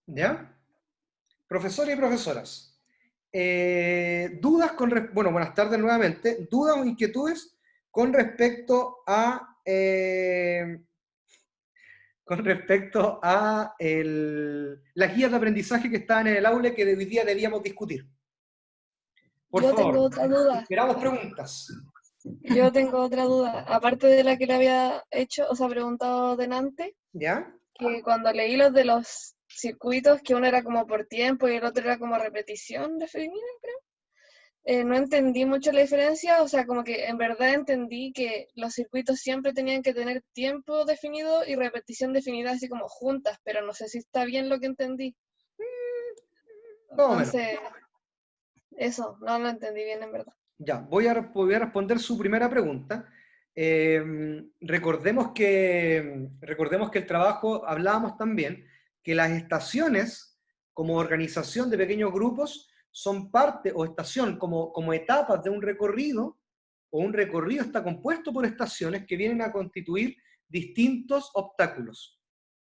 ¿Ya? Profesores y profesoras, dudas bueno, buenas tardes nuevamente, dudas o inquietudes con respecto a, las guías de aprendizaje que estaban en el aula y que hoy día debíamos discutir. Por Yo tengo favor, otra duda. esperamos preguntas. Yo tengo otra duda. Aparte de la que le había hecho, o sea, preguntado delante, ¿Ya? que cuando leí los de los circuitos, que uno era como por tiempo y el otro era como repetición definida, creo. No entendí mucho la diferencia, o sea, como que en verdad entendí que los circuitos siempre tenían que tener tiempo definido y repetición definida así como juntas, pero no sé si está bien lo que entendí. Más o menos. Entonces, eso, no lo entendí bien en verdad. Ya, voy a responder su primera pregunta. Recordemos que el trabajo, hablábamos también, que las estaciones como organización de pequeños grupos son parte, o estación, como etapas de un recorrido, o un recorrido está compuesto por estaciones que vienen a constituir distintos obstáculos.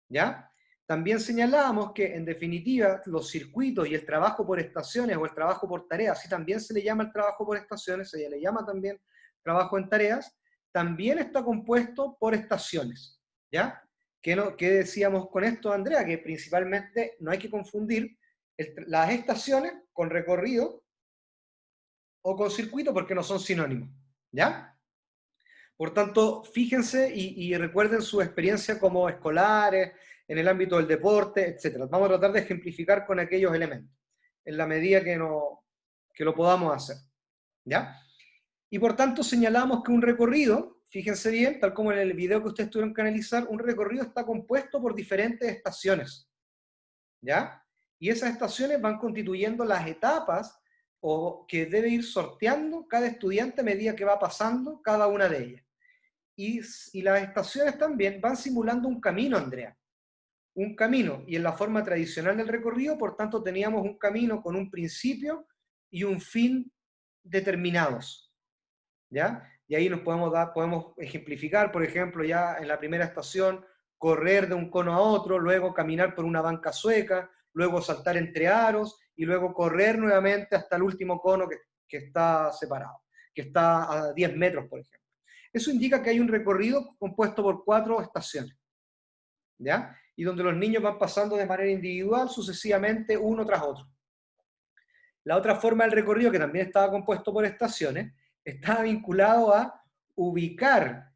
¿Ya? También señalábamos que, en definitiva, los circuitos y el trabajo por estaciones o el trabajo por tareas, así también se le llama el trabajo por estaciones, se le llama también trabajo en tareas, también está compuesto por estaciones. ¿Ya? ¿Qué decíamos con esto, Andrea? Que principalmente no hay que confundir las estaciones con recorrido o con circuito porque no son sinónimos. ¿Ya? Por tanto, fíjense y recuerden su experiencia como escolares, en el ámbito del deporte, etc. Vamos a tratar de ejemplificar con aquellos elementos, en la medida que lo podamos hacer. ¿Ya? Y por tanto señalamos que un recorrido, fíjense bien, tal como en el video que ustedes tuvieron que analizar, un recorrido está compuesto por diferentes estaciones. ¿Ya? Y esas estaciones van constituyendo las etapas o que debe ir sorteando cada estudiante a medida que va pasando cada una de ellas. Y las estaciones también van simulando un camino, Andrea. Un camino, y en la forma tradicional del recorrido, por tanto, teníamos un camino con un principio y un fin determinados. ¿Ya? Y ahí podemos ejemplificar, por ejemplo, ya en la primera estación, correr de un cono a otro, luego caminar por una banca sueca, luego saltar entre aros, y luego correr nuevamente hasta el último cono que está separado, que está a 10 metros, por ejemplo. Eso indica que hay un recorrido compuesto por 4 estaciones, ¿ya? Y donde los niños van pasando de manera individual, sucesivamente, uno tras otro. La otra forma del recorrido, que también estaba compuesto por estaciones, estaba vinculado a ubicar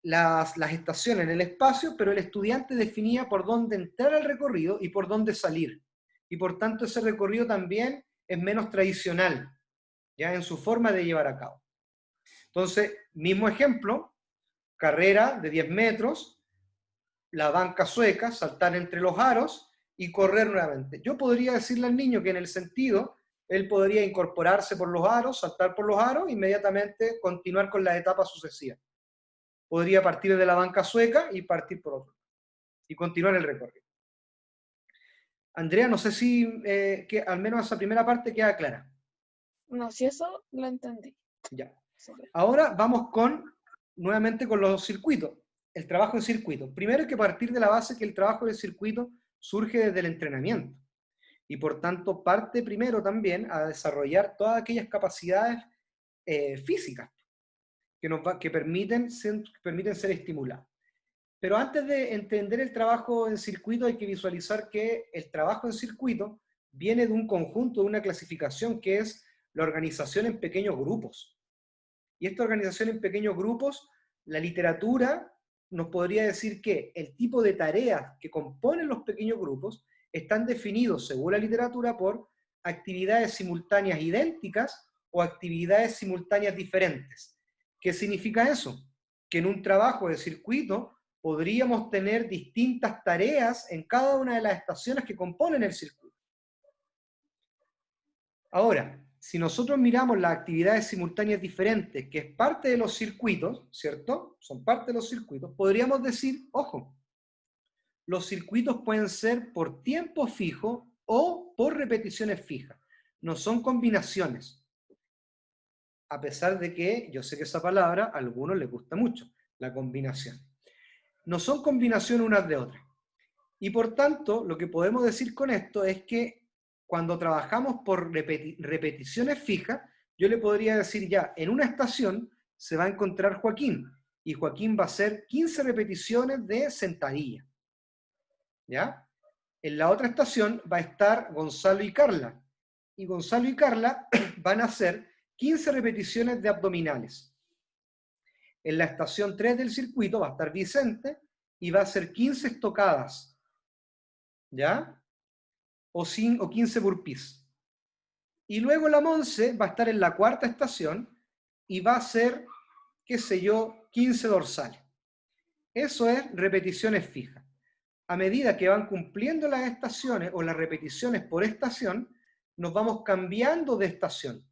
las estaciones en el espacio, pero el estudiante definía por dónde entrar al recorrido y por dónde salir. Y por tanto ese recorrido también es menos tradicional, ya en su forma de llevar a cabo. Entonces, mismo ejemplo, carrera de 10 metros, la banca sueca, saltar entre los aros y correr nuevamente. Yo podría decirle al niño que en el sentido, él podría incorporarse por los aros, saltar por los aros, e inmediatamente continuar con las etapas sucesivas. Podría partir de la banca sueca y partir por otro, y continuar el recorrido. Andrea, no sé si que al menos esa primera parte queda clara. No, si eso lo entendí. Ya. Súper. Ahora vamos nuevamente con los circuitos, el trabajo en circuito. Primero hay que partir de la base que el trabajo en circuito surge desde el entrenamiento y por tanto parte primero también a desarrollar todas aquellas capacidades físicas que permiten ser estimuladas. Pero antes de entender el trabajo en circuito hay que visualizar que el trabajo en circuito viene de un conjunto, de una clasificación que es la organización en pequeños grupos. Y esta organización en pequeños grupos, la literatura nos podría decir que el tipo de tareas que componen los pequeños grupos están definidos, según la literatura, por actividades simultáneas idénticas o actividades simultáneas diferentes. ¿Qué significa eso? Que en un trabajo de circuito podríamos tener distintas tareas en cada una de las estaciones que componen el circuito. Ahora, si nosotros miramos las actividades simultáneas diferentes, que es parte de los circuitos, ¿cierto? Son parte de los circuitos, podríamos decir, ojo, los circuitos pueden ser por tiempo fijo o por repeticiones fijas. No son combinaciones. A pesar de que yo sé que esa palabra a algunos les gusta mucho, la combinación. No son combinaciones unas de otras. Y por tanto, lo que podemos decir con esto es que cuando trabajamos por repeticiones fijas, yo le podría decir ya, en una estación se va a encontrar Joaquín, y Joaquín va a hacer 15 repeticiones de sentadilla. ¿Ya? En la otra estación va a estar Gonzalo y Carla, y Gonzalo y Carla van a hacer 15 repeticiones de abdominales. En la estación 3 del circuito va a estar Vicente y va a hacer 15 estocadas, ¿ya? O 15 burpees. Y luego la Monse va a estar en la cuarta estación y va a hacer, qué sé yo, 15 dorsales. Eso es repeticiones fijas. A medida que van cumpliendo las estaciones o las repeticiones por estación, nos vamos cambiando de estación.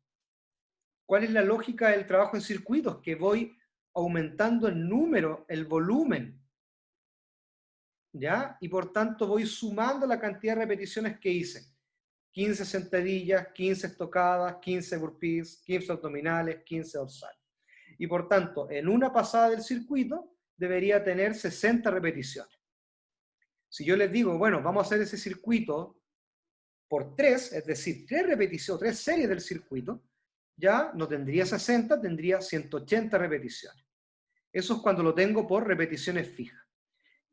¿Cuál es la lógica del trabajo en circuitos? Que voy aumentando el número, el volumen, ¿ya? Y por tanto voy sumando la cantidad de repeticiones que hice. 15 sentadillas, 15 estocadas, 15 burpees, 15 abdominales, 15 dorsales. Y por tanto, en una pasada del circuito debería tener 60 repeticiones. Si yo les digo, bueno, vamos a hacer ese circuito por 3, es decir, 3 repeticiones, 3 series del circuito, ya no tendría 60, tendría 180 repeticiones. Eso es cuando lo tengo por repeticiones fijas.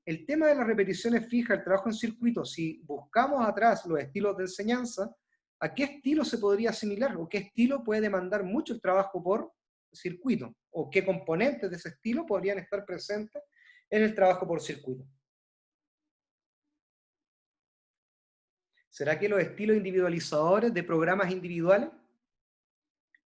El tema de las repeticiones fijas, el trabajo en circuito, si buscamos atrás los estilos de enseñanza, ¿a qué estilo se podría asimilar? ¿O qué estilo puede demandar mucho el trabajo por circuito? ¿O qué componentes de ese estilo podrían estar presentes en el trabajo por circuito? ¿Será que los estilos individualizadores de programas individuales?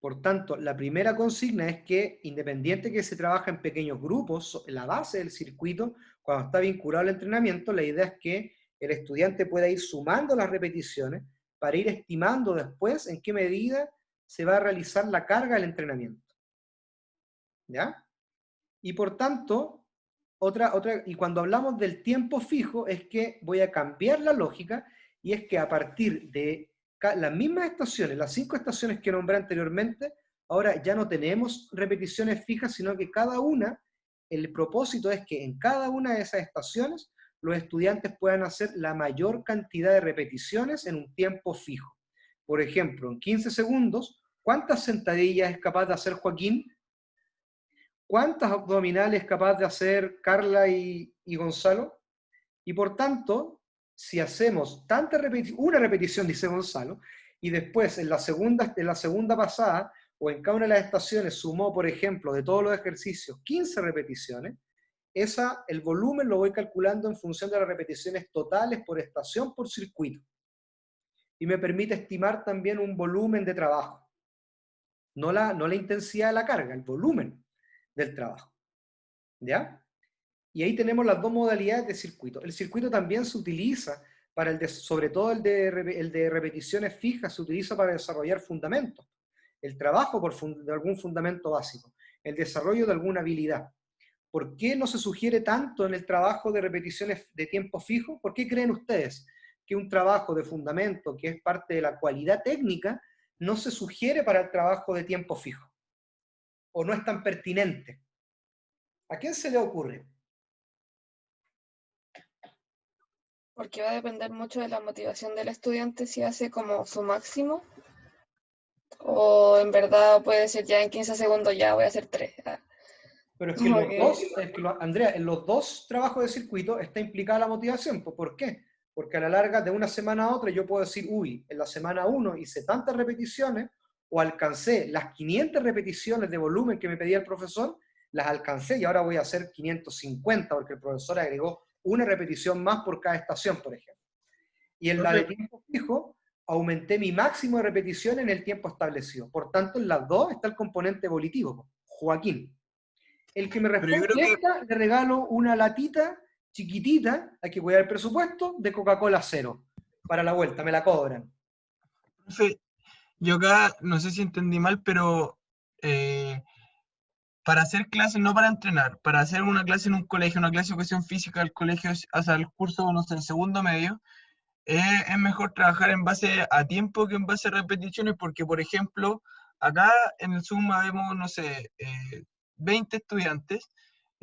Por tanto, la primera consigna es que, independiente que se trabaja en pequeños grupos, la base del circuito, cuando está vinculado al entrenamiento, la idea es que el estudiante pueda ir sumando las repeticiones para ir estimando después en qué medida se va a realizar la carga del entrenamiento. ¿Ya? Y por tanto, y cuando hablamos del tiempo fijo, es que voy a cambiar la lógica, y es que a partir de las mismas estaciones, las 5 estaciones que nombré anteriormente, ahora ya no tenemos repeticiones fijas, sino que cada una, el propósito es que en cada una de esas estaciones los estudiantes puedan hacer la mayor cantidad de repeticiones en un tiempo fijo. Por ejemplo, en 15 segundos, ¿cuántas sentadillas es capaz de hacer Joaquín? ¿Cuántas abdominales es capaz de hacer Carla y Gonzalo? Y por tanto, si hacemos una repetición, dice Gonzalo, y después en la segunda pasada, o en cada una de las estaciones sumó, por ejemplo, de todos los ejercicios, 15 repeticiones, el volumen lo voy calculando en función de las repeticiones totales por estación, por circuito. Y me permite estimar también un volumen de trabajo. No la intensidad de la carga, el volumen del trabajo. ¿Ya? Y ahí tenemos las dos modalidades de circuito. El circuito también se utiliza sobre todo el de repeticiones fijas, se utiliza para desarrollar fundamentos. El trabajo de algún fundamento básico, el desarrollo de alguna habilidad. ¿Por qué no se sugiere tanto en el trabajo de repeticiones de tiempo fijo? ¿Por qué creen ustedes que un trabajo de fundamento, que es parte de la cualidad técnica, no se sugiere para el trabajo de tiempo fijo? ¿O no es tan pertinente? ¿A quién se le ocurre? Porque va a depender mucho de la motivación del estudiante si hace como su máximo, o en verdad puede ser ya en 15 segundos ya voy a hacer 3. Pero es que Andrea, en los dos trabajos de circuito está implicada la motivación. ¿Por qué? Porque a la larga, de una semana a otra, yo puedo decir, uy, en la semana 1 hice tantas repeticiones, o alcancé las 500 repeticiones de volumen que me pedía el profesor, las alcancé y ahora voy a hacer 550 porque el profesor agregó una repetición más por cada estación, por ejemplo. Y en la de tiempo fijo, aumenté mi máximo de repetición en el tiempo establecido. Por tanto, en las dos está el componente volitivo. Joaquín. El que me responde esta, le regalo una latita chiquitita, hay que cuidar el presupuesto, de Coca-Cola cero. Para la vuelta, me la cobran. Profe, yo acá no sé si entendí mal, pero para hacer clases, no para entrenar, para hacer una clase en un colegio, una clase de educación física del colegio, o sea, el curso, no sé, el segundo medio, es mejor trabajar en base a tiempo que en base a repeticiones, porque, por ejemplo, acá en el Zoom vemos, no sé, 20 estudiantes,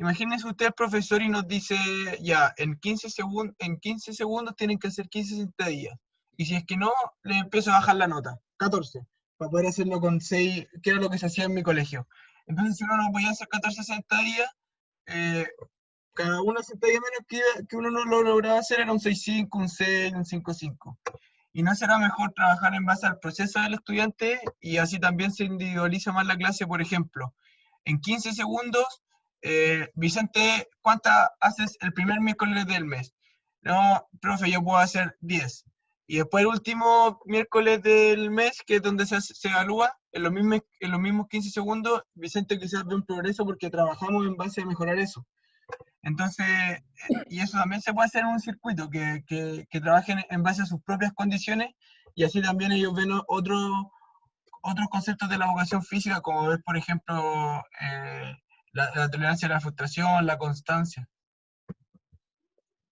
Imagínense usted el profesor y nos dice, ya, en 15 segundos tienen que hacer 15 sentadillas. Y si es que no, le empiezo a bajar la nota, 14, para poder hacerlo con 6, que era lo que se hacía en mi colegio. Entonces, si uno no podía hacer 14 sentadillas, eh, cada una sentadilla menos que uno no lo lograba hacer era un 6,5, un 6, un 5,5. Y no será mejor trabajar en base al proceso del estudiante y así también se individualiza más la clase, por ejemplo. En 15 segundos, Vicente, ¿cuántas haces el primer miércoles del mes? No, profe, yo puedo hacer 10. Y después el último miércoles del mes, que es donde se evalúa, en los mismos 15 segundos, Vicente quizás ve un progreso porque trabajamos en base a mejorar eso. Entonces, y eso también se puede hacer en un circuito, que trabajen en base a sus propias condiciones y así también ellos ven otros conceptos de la educación física, como es, por ejemplo, la tolerancia a la frustración, la constancia.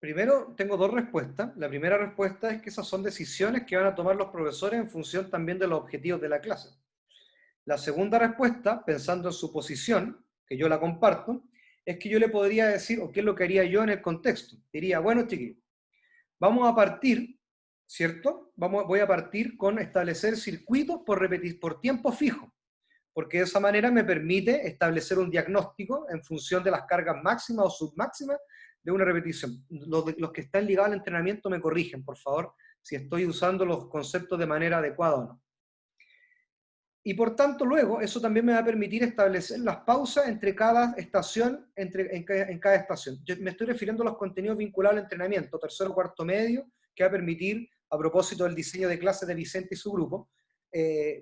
Primero, tengo dos respuestas. La primera respuesta es que esas son decisiones que van a tomar los profesores en función también de los objetivos de la clase. La segunda respuesta, pensando en su posición, que yo la comparto, es que yo le podría decir, o qué es lo que haría yo en el contexto. Diría, bueno, chiquillos, vamos a partir, ¿cierto? Voy a partir con establecer circuitos por tiempo fijo, porque de esa manera me permite establecer un diagnóstico en función de las cargas máximas o submáximas de una repetición. Los que están ligados al entrenamiento me corrigen, por favor, si estoy usando los conceptos de manera adecuada o no. Y por tanto, luego, eso también me va a permitir establecer las pausas entre cada estación, en cada estación. Yo me estoy refiriendo a los contenidos vinculados al entrenamiento, tercero, cuarto, medio, que va a permitir, a propósito del diseño de clases de Vicente y su grupo,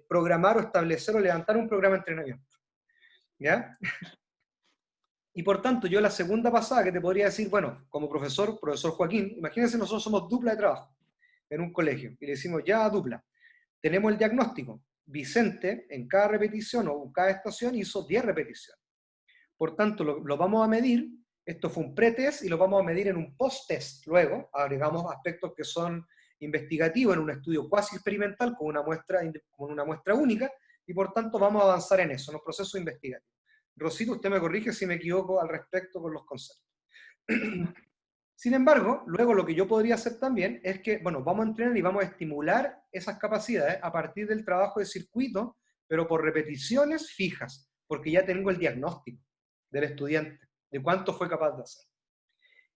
programar o establecer o levantar un programa de entrenamiento. ¿Ya? Y por tanto, yo la segunda pasada que te podría decir, bueno, como profesor Joaquín, imagínense, nosotros somos dupla de trabajo en un colegio, y le decimos, ya dupla, tenemos el diagnóstico. Vicente, en cada repetición o en cada estación, hizo 10 repeticiones. Por tanto, lo vamos a medir. Esto fue un pre-test y lo vamos a medir en un post-test. Luego, agregamos aspectos que son investigativos en un estudio cuasi experimental con una muestra única y por tanto vamos a avanzar en eso, en los procesos investigativos. Rosito, usted me corrige si me equivoco al respecto con los conceptos. Sin embargo, luego lo que yo podría hacer también es que, bueno, vamos a entrenar y vamos a estimular esas capacidades a partir del trabajo de circuito, pero por repeticiones fijas, porque ya tengo el diagnóstico del estudiante, de cuánto fue capaz de hacer.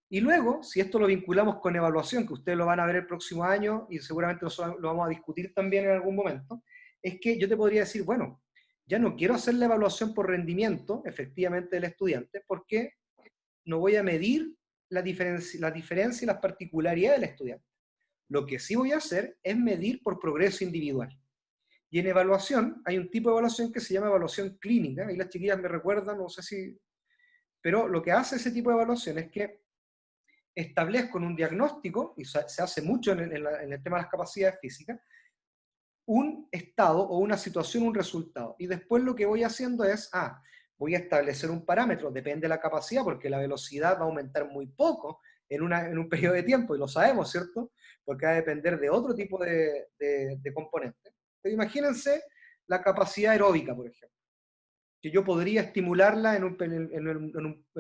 Y luego, si esto lo vinculamos con evaluación, que ustedes lo van a ver el próximo año y seguramente lo vamos a discutir también en algún momento, es que yo te podría decir, bueno, ya no quiero hacer la evaluación por rendimiento, efectivamente, del estudiante, porque no voy a medir la diferencia y las particularidades del estudiante. Lo que sí voy a hacer es medir por progreso individual. Y en evaluación, hay un tipo de evaluación que se llama evaluación clínica, y las chiquillas me recuerdan, no sé si... Pero lo que hace ese tipo de evaluación es que establezco en un diagnóstico, y se hace mucho en el tema de las capacidades físicas, un estado o una situación, un resultado. Y después lo que voy haciendo es, voy a establecer un parámetro, depende de la capacidad, porque la velocidad va a aumentar muy poco en un periodo de tiempo, y lo sabemos, ¿cierto? Porque va a depender de otro tipo de componentes. Pero imagínense la capacidad aeróbica, por ejemplo, que yo podría estimularla en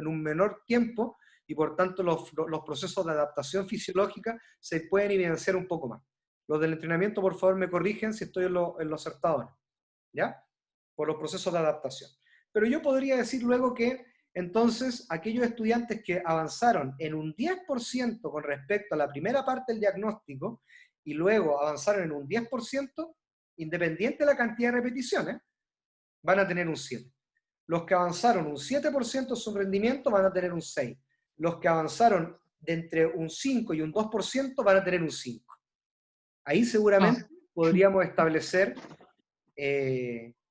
un menor tiempo, y por tanto los procesos de adaptación fisiológica se pueden evidenciar un poco más. Los del entrenamiento, por favor, me corrigen si estoy en lo acertado o no, ¿ya? Por los procesos de adaptación. Pero yo podría decir luego que, entonces, aquellos estudiantes que avanzaron en un 10% con respecto a la primera parte del diagnóstico, y luego avanzaron en un 10%, independiente de la cantidad de repeticiones, van a tener un 7. Los que avanzaron un 7% en su rendimiento van a tener un 6. Los que avanzaron de entre un 5 y un 2% van a tener un 5. Ahí seguramente podríamos establecer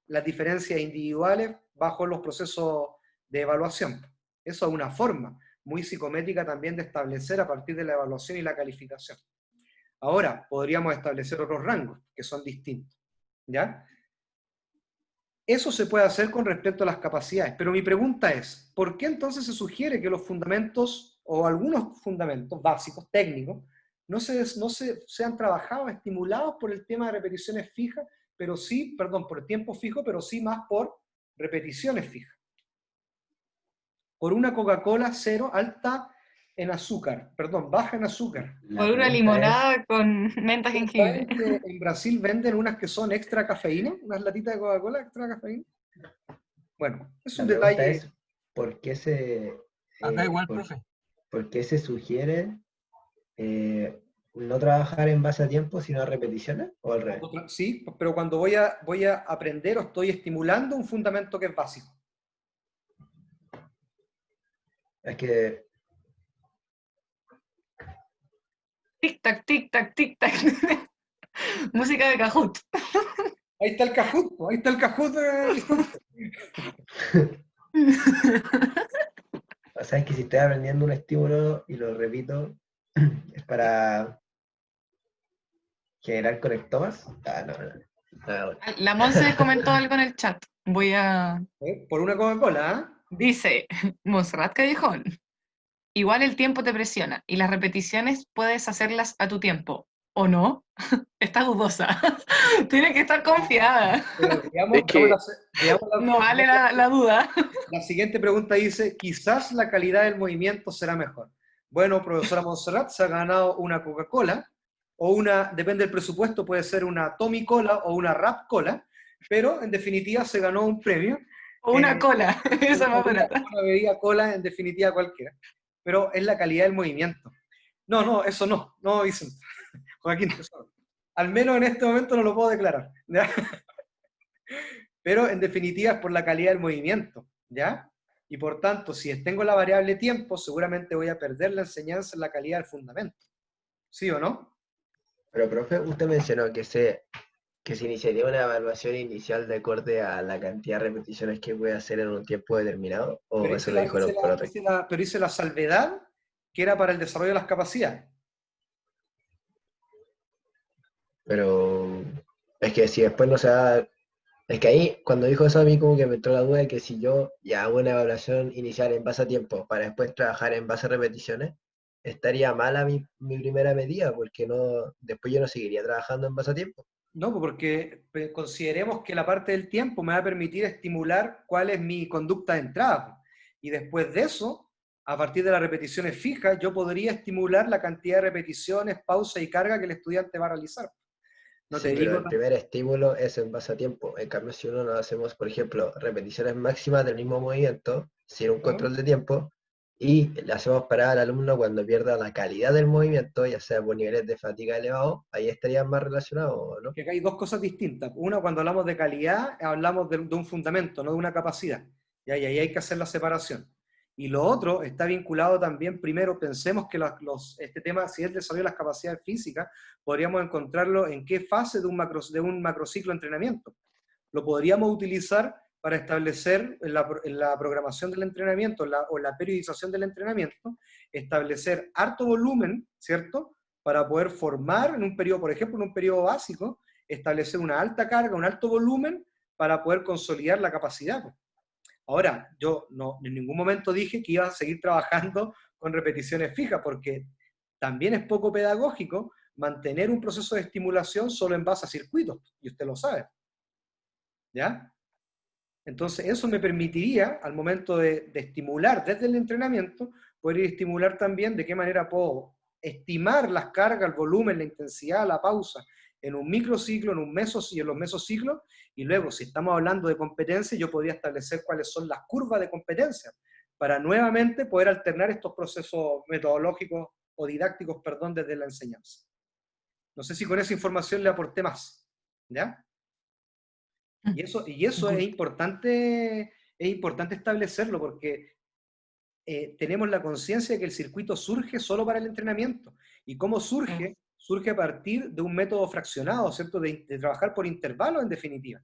las diferencias individuales bajo los procesos de evaluación. Eso es una forma muy psicométrica también de establecer a partir de la evaluación y la calificación. Ahora, podríamos establecer otros rangos que son distintos, ¿ya? Eso se puede hacer con respecto a las capacidades, pero mi pregunta es, ¿por qué entonces se sugiere que los fundamentos, o algunos fundamentos básicos, técnicos, no sean trabajados, estimulados por el tema de repeticiones fijas, pero sí, perdón, por el tiempo fijo, pero sí más por repeticiones fijas? por una Coca-Cola cero alta en azúcar, perdón, baja en azúcar. La Por una pregunta limonada con menta jengibre. ¿Saben que en Brasil venden unas que son extra cafeína? Unas latitas de Coca-Cola extra cafeína. Bueno, es La un pregunta detalle. es, ¿por qué se, Acá igual, por, profe. por qué se sugiere no trabajar en base a tiempo, sino a repeticiones? ¿O al revés? Sí, pero cuando voy a aprender o estoy estimulando un fundamento que es básico. Es que Tic-tac, tic-tac, tic-tac. Música de Kahoot. Ahí está el Kahoot, ahí está el Kahoot. o sea, es que si estoy aprendiendo un estímulo y lo repito, es para generar conectomas. Ah, no, no. No, La Monse comentó algo en el chat. Voy a... Por una Coca-Cola, ¿ah? Dice, Montserrat Callejón, igual el tiempo te presiona y las repeticiones puedes hacerlas a tu tiempo, ¿o no? Está dudosa. Tienes que estar confiada. Pero veamos, Es que- No vale la duda. La siguiente pregunta dice, quizás la calidad del movimiento será mejor. Bueno, profesora Montserrat se ha ganado una Coca-Cola, o una, depende del presupuesto, puede ser una Tommy Cola o una Rap Cola, pero en definitiva se ganó un premio. O una cola, esa más barata. Una bebida cola, en definitiva cualquiera. Pero es la calidad del movimiento. No, eso no, Vicente. Joaquín, eso no. Al menos en este momento no lo puedo declarar. ¿Ya? Pero en definitiva es por la calidad del movimiento, ¿ya? Y por tanto, si tengo la variable tiempo, seguramente voy a perder la enseñanza en la calidad del fundamento. ¿Sí o no? Pero, profe, usted mencionó que se iniciaría una evaluación inicial de acorde a la cantidad de repeticiones que voy a hacer en un tiempo determinado, o Pero eso lo dijo el profe. pero hice la salvedad que era para el desarrollo de las capacidades. Pero es que si después no se da, es que ahí cuando dijo eso a mí como que me entró la duda de que si yo ya hago una evaluación inicial en base a tiempo para después trabajar en base a repeticiones, estaría mala mi primera medida, porque no, después yo no seguiría trabajando en base a tiempo. No, porque consideremos que la parte del tiempo me va a permitir estimular cuál es mi conducta de entrada. Y después de eso, a partir de las repeticiones fijas, yo podría estimular la cantidad de repeticiones, pausa y carga que el estudiante va a realizar. No Sí, te pero digo el primer estímulo es en base a tiempo. En cambio, si uno no hacemos, por ejemplo, repeticiones máximas del mismo movimiento, sin un control de tiempo, y le hacemos parar al alumno cuando pierda la calidad del movimiento, ya sea por niveles de fatiga elevados, ahí estarían más relacionados, ¿no? que acá hay dos cosas distintas. Una, cuando hablamos de calidad, hablamos de un fundamento, no de una capacidad. Y ahí hay que hacer la separación. Y lo otro está vinculado también, primero, pensemos que este tema, si es el desarrollo de las capacidades físicas, podríamos encontrarlo en qué fase de un macrociclo de entrenamiento. Lo podríamos utilizar para establecer en la programación del entrenamiento o la periodización del entrenamiento, establecer harto volumen, ¿cierto?, para poder formar en un periodo, por ejemplo, en un periodo básico, establecer una alta carga, un alto volumen, para poder consolidar la capacidad. Ahora, yo no, en ningún momento dije que iba a seguir trabajando con repeticiones fijas, porque también es poco pedagógico mantener un proceso de estimulación solo en base a circuitos, y usted lo sabe. ¿Ya? Entonces, eso me permitiría, al momento de estimular desde el entrenamiento, poder estimular también de qué manera puedo estimar las cargas, el volumen, la intensidad, la pausa, en un microciclo, en un y en los mesociclos, y luego, si estamos hablando de competencia, yo podría establecer cuáles son las curvas de competencia, para nuevamente poder alternar estos procesos metodológicos o didácticos, perdón, desde la enseñanza. No sé si con esa información le aporté más, ¿ya? Y eso es importante establecerlo, porque tenemos la conciencia de que el circuito surge solo para el entrenamiento. ¿Y cómo surge? Surge a partir de un método fraccionado, ¿cierto? De trabajar por intervalos, en definitiva.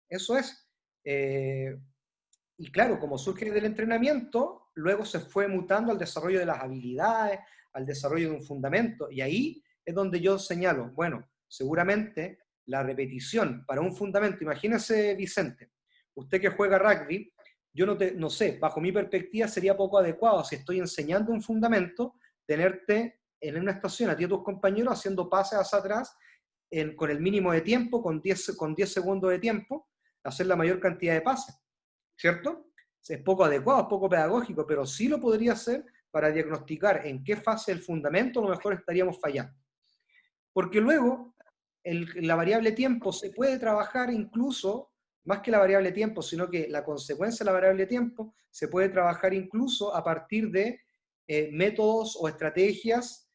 Eso es. Y claro, como surge del entrenamiento, luego se fue mutando al desarrollo de las habilidades, al desarrollo de un fundamento. Y ahí es donde yo señalo, bueno, seguramente la repetición para un fundamento, imagínese, Vicente, usted que juega rugby, yo no sé, bajo mi perspectiva sería poco adecuado, si estoy enseñando un fundamento, tenerte en una estación a ti y a tus compañeros haciendo pases hacia atrás con el mínimo de tiempo, con 10 segundos de tiempo, hacer la mayor cantidad de pases, ¿cierto? es poco adecuado, es poco pedagógico, pero sí lo podría hacer para diagnosticar en qué fase del fundamento a lo mejor estaríamos fallando. Porque luego, la variable tiempo se puede trabajar incluso, más que la variable tiempo, sino que la consecuencia de la variable tiempo se puede trabajar incluso a partir de métodos o estrategias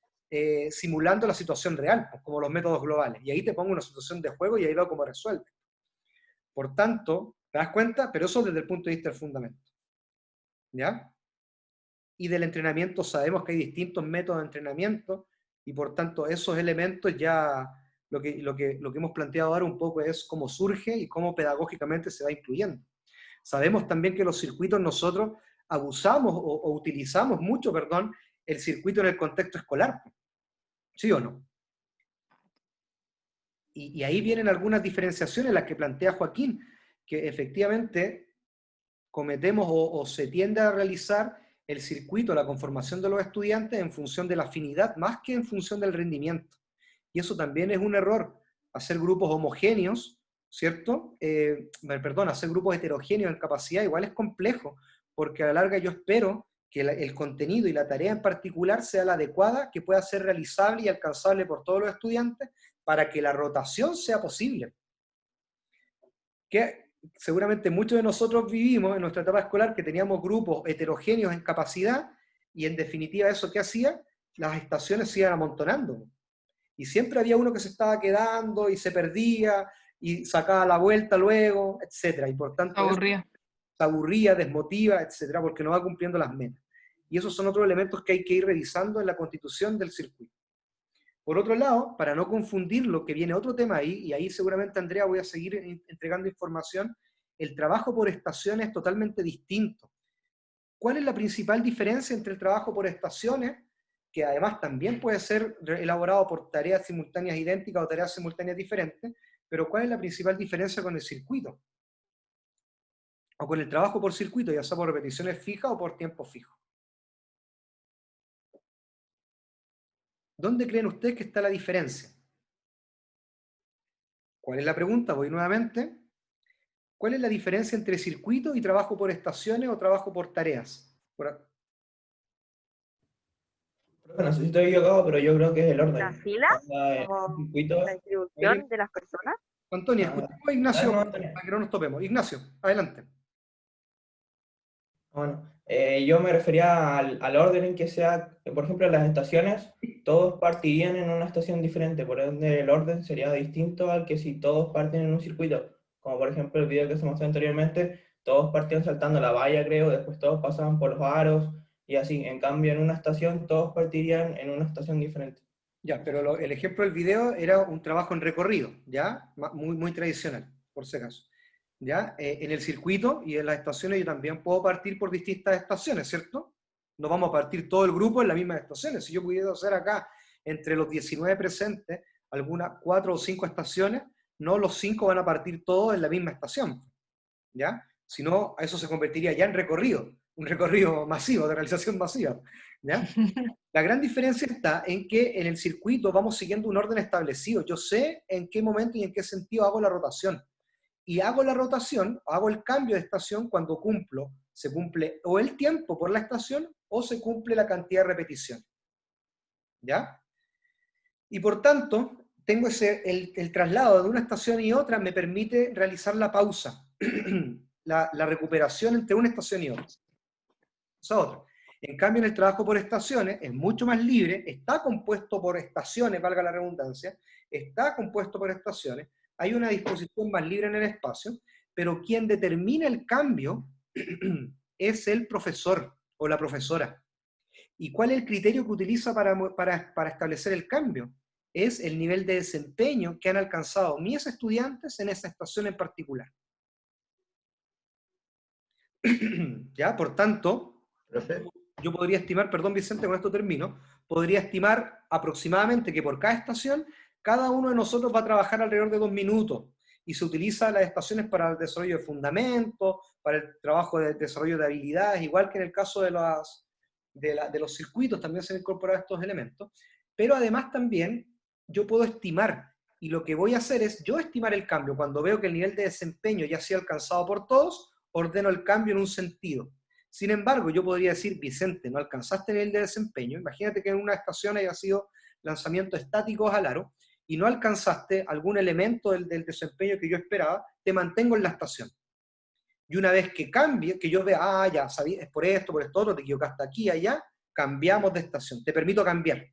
simulando la situación real, pues, como los métodos globales. Y ahí te pongo una situación de juego y ahí veo cómo resuelve. Por tanto, ¿te das cuenta? Pero eso desde el punto de vista del fundamento. ¿Ya? Y del entrenamiento sabemos que hay distintos métodos de entrenamiento y por tanto esos elementos ya, lo que hemos planteado ahora un poco es cómo surge y cómo pedagógicamente se va incluyendo. Sabemos también que los circuitos nosotros abusamos o utilizamos mucho, perdón, el circuito en el contexto escolar. ¿Sí o no? Y ahí vienen algunas diferenciaciones, las que plantea Joaquín, que efectivamente cometemos o se tiende a realizar el circuito, la conformación de los estudiantes en función de la afinidad, más que en función del rendimiento. Y eso también es un error, hacer grupos homogéneos, ¿cierto? Perdón, hacer grupos heterogéneos en capacidad igual es complejo, porque a la larga yo espero que el contenido y la tarea en particular sea la adecuada, que pueda ser realizable y alcanzable por todos los estudiantes, para que la rotación sea posible. Que seguramente muchos de nosotros vivimos en nuestra etapa escolar que teníamos grupos heterogéneos en capacidad, y en definitiva eso ¿qué hacía? Las estaciones se iban amontonando. Y siempre había uno que se estaba quedando y se perdía, y sacaba la vuelta luego, etc. Y por tanto se aburría, desmotiva, etc., porque no va cumpliendo las metas. Y esos son otros elementos que hay que ir revisando en la constitución del circuito. Por otro lado, para no confundirlo, que viene otro tema ahí, y ahí seguramente, Andrea, voy a seguir entregando información, el trabajo por estaciones es totalmente distinto. ¿Cuál es la principal diferencia entre el trabajo por estaciones, que además también puede ser elaborado por tareas simultáneas idénticas o tareas simultáneas diferentes, pero cuál es la principal diferencia con el circuito? O con el trabajo por circuito, ya sea por repeticiones fijas o por tiempo fijo. ¿Dónde creen ustedes que está la diferencia? ¿Cuál es la pregunta? Voy nuevamente. ¿Cuál es la diferencia entre circuito y trabajo por estaciones o trabajo por tareas? No sé si estoy equivocado, pero yo creo que es el orden. ¿La fila? ¿Como circuito... la distribución de las personas? Antonio, escuchemos a Ignacio no, Antonio, para que no nos topemos. Ignacio, adelante. Bueno, yo me refería al orden en que sea, por ejemplo, las estaciones, todos partirían en una estación diferente, por ende el orden sería distinto al que si todos parten en un circuito, como por ejemplo el video que se mostró anteriormente, todos partían saltando la valla, creo, después todos pasaban por los aros, y así. En cambio, en una estación, todos partirían en una estación diferente. Ya, pero el ejemplo del video era un trabajo en recorrido, ¿ya? Muy tradicional, por si acaso. ¿Ya? En el circuito y en las estaciones yo también puedo partir por distintas estaciones, ¿cierto? No vamos a partir todo el grupo en las mismas estaciones. Si yo pudiera hacer acá, entre los 19 presentes, algunas 4 o 5 estaciones, no los 5 van a partir todos en la misma estación, ¿ya? Si no, eso se convertiría ya en recorrido, un recorrido masivo, de realización masiva, ¿ya? La gran diferencia está en que en el circuito vamos siguiendo un orden establecido. Yo sé en qué momento y en qué sentido hago la rotación. Y hago la rotación, hago el cambio de estación cuando se cumple o el tiempo por la estación o se cumple la cantidad de repetición. ¿Ya? Y por tanto, tengo el traslado de una estación y otra me permite realizar la pausa, la recuperación entre una estación y otra. Esa es otra. En cambio, en el trabajo por estaciones es mucho más libre, está compuesto por estaciones, valga la redundancia, está compuesto por estaciones, hay una disposición más libre en el espacio, pero quien determina el cambio es el profesor o la profesora. ¿Y cuál es el criterio que utiliza para establecer el cambio? Es el nivel de desempeño que han alcanzado mis estudiantes en esa estación en particular. ¿Ya? Por tanto, yo podría estimar, perdón Vicente, con esto termino, podría estimar aproximadamente que por cada estación, cada uno de nosotros va a trabajar alrededor de 2 minutos, y se utiliza las estaciones para el desarrollo de fundamentos, para el trabajo de desarrollo de habilidades, igual que en el caso de los circuitos también se han incorporado estos elementos, pero además también yo puedo estimar, y lo que voy a hacer es yo estimar el cambio cuando veo que el nivel de desempeño ya ha sido alcanzado por todos, ordeno el cambio en un sentido. Sin embargo, yo podría decir, Vicente, no alcanzaste el nivel de desempeño, imagínate que en una estación haya sido lanzamientos estáticos al aro, y no alcanzaste algún elemento del desempeño que yo esperaba, te mantengo en la estación. Y una vez que cambie, que yo vea, ya, sabía, es por esto, otro, te equivocaste aquí, allá, cambiamos de estación, te permito cambiar.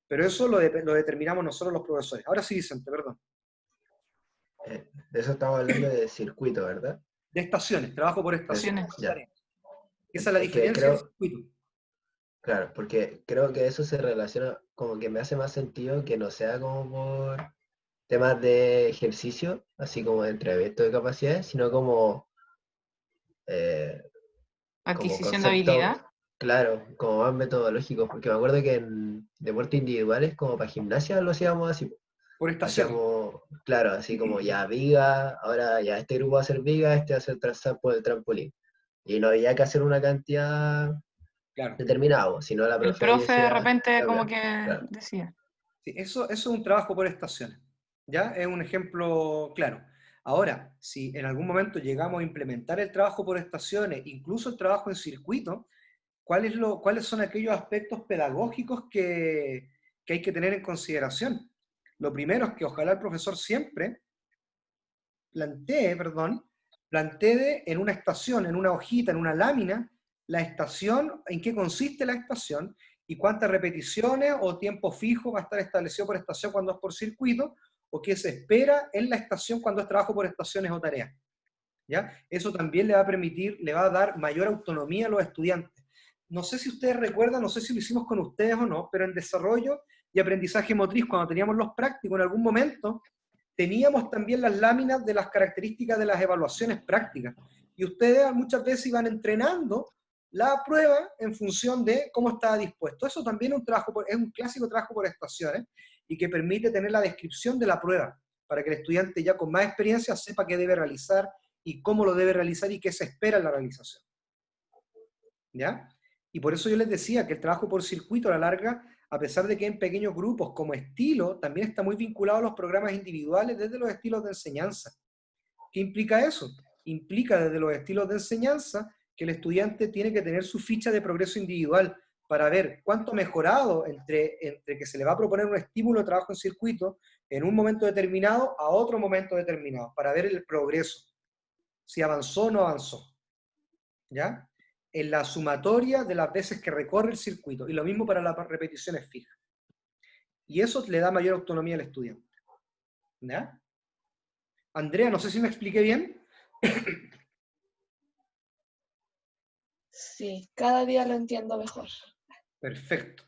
Pero eso lo determinamos nosotros los profesores. Ahora sí, Vicente, perdón. De eso estamos hablando de circuito, ¿verdad? De estaciones, trabajo por estaciones. Ya. Esa es la diferencia del circuito. Claro, porque creo que eso se relaciona, como que me hace más sentido que no sea como por temas de ejercicio, así como de entrenamiento de capacidades, sino como Adquisición de concepto, habilidad. claro, como más metodológico, porque me acuerdo que en deportes individuales, como para gimnasia, lo hacíamos así. Por estaciones. Hacíamos, claro, así como ya viga, ahora ya este grupo va a hacer viga, este va a hacer trazar por el trampolín. Y no había que hacer una cantidad determinada, sino la El profe profe de decía, repente como claro. que decía. Sí, eso es un trabajo por estaciones. ¿Ya? Es un ejemplo claro. Ahora, si en algún momento llegamos a implementar el trabajo por estaciones, incluso el trabajo en circuito, ¿cuáles son aquellos aspectos pedagógicos que hay que tener en consideración? Lo primero es que ojalá el profesor siempre plantee en una estación, en una hojita, en una lámina, la estación, en qué consiste la estación y cuántas repeticiones o tiempo fijo va a estar establecido por estación cuando es por circuito, o qué se espera en la estación cuando es trabajo por estaciones o tareas. ¿Ya? Eso también le va a permitir, le va a dar mayor autonomía a los estudiantes. No sé si ustedes recuerdan, no sé si lo hicimos con ustedes o no, pero en desarrollo y aprendizaje motriz, cuando teníamos los prácticos, en algún momento, teníamos también las láminas de las características de las evaluaciones prácticas. Y ustedes muchas veces iban entrenando la prueba en función de cómo estaba dispuesto. Eso también es un clásico trabajo por estaciones y que permite tener la descripción de la prueba, para que el estudiante ya con más experiencia sepa qué debe realizar y cómo lo debe realizar y qué se espera en la realización. ¿Ya? Y por eso yo les decía que el trabajo por circuito a la larga, a pesar de que en pequeños grupos como estilo, también está muy vinculado a los programas individuales desde los estilos de enseñanza. ¿Qué implica eso? Implica desde los estilos de enseñanza que el estudiante tiene que tener su ficha de progreso individual para ver cuánto ha mejorado entre que se le va a proponer un estímulo de trabajo en circuito en un momento determinado a otro momento determinado, para ver el progreso, si avanzó o no avanzó. ¿Ya? En la sumatoria de las veces que recorre el circuito, y lo mismo para las repeticiones fijas. Y eso le da mayor autonomía al estudiante. ¿Ya? Andrea, no sé si me expliqué bien. Sí, cada día lo entiendo mejor. Perfecto.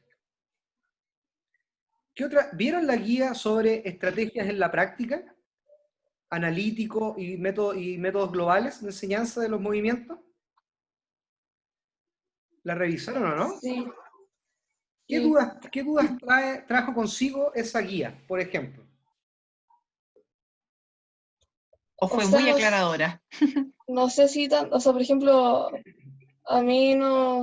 ¿Qué otra? ¿Vieron la guía sobre estrategias en la práctica? Analítico y métodos globales de enseñanza de los movimientos. ¿La revisaron o no? Sí. ¿Qué dudas trajo consigo esa guía, por ejemplo? ¿O fue muy aclaradora? No sé si o sea, por ejemplo, a mí no